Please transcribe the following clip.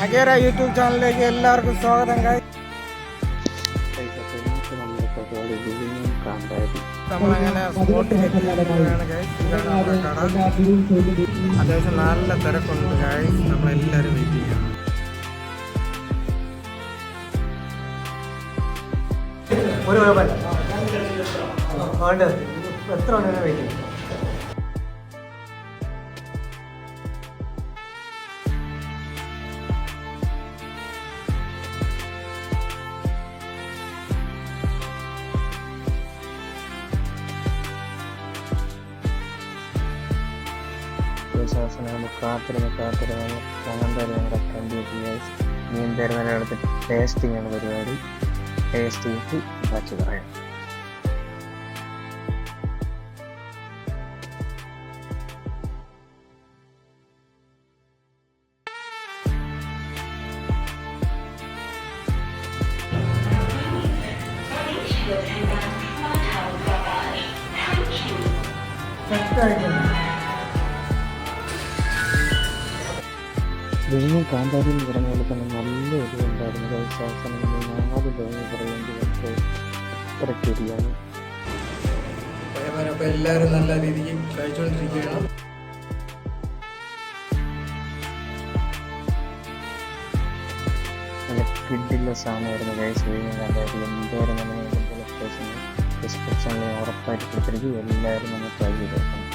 Agera YouTube ചാനലിലേക്ക് എല്ലാവർക്കും സ്വാഗതം. നമ്മളങ്ങനെ സ്പോട്ടിലെത്തി ഇരിക്കുകയാണ് ഗൈസ്. ഇതാണ് നമ്മുടെ കട. അത്യാവശ്യം നല്ല തിരക്കുണ്ട് ഗൈസ്. നമ്മളെല്ലാവരും വെയിറ്റ് ചെയ്യണം. ഒരു എത്ര മണി വെയിറ്റ് ചെയ്യും? കാത്തിരുന്ന് ഞങ്ങളുടെ ഫ്രണ്ട് മീൻ തരുന്നതിനടുത്ത് ടേസ്റ്റിംഗ് ആണ് പരിപാടി. ടേസ്റ്റ് ചെയ്തിട്ട് ബാക്കി പറയാം. കാന്താരി എന്ന് പറഞ്ഞ പോലെ തന്നെ നല്ല എരിവുണ്ടായിരുന്നു. വിശ്വാസം 4 തേങ്ങ പറയേണ്ടി നമുക്ക് കറക്റ്റ് എരിയാണ്. അപ്പോൾ എല്ലാവരും നല്ല രീതിക്ക് കഴിച്ചുകൊണ്ടിരിക്കുകയാണ്. നല്ല കിഡിലുള്ള സാധനമായിരുന്നു ഗൈസ്. കാന്താരി എന്തോരം നമ്മൾ ഡിസ്ക്രിപ്ഷനിൽ ഉറപ്പായിട്ട് കൊടുത്തിരിക്കും. എല്ലാവരും നമ്മൾ ട്രൈ ചെയ്ത് നോക്കണം.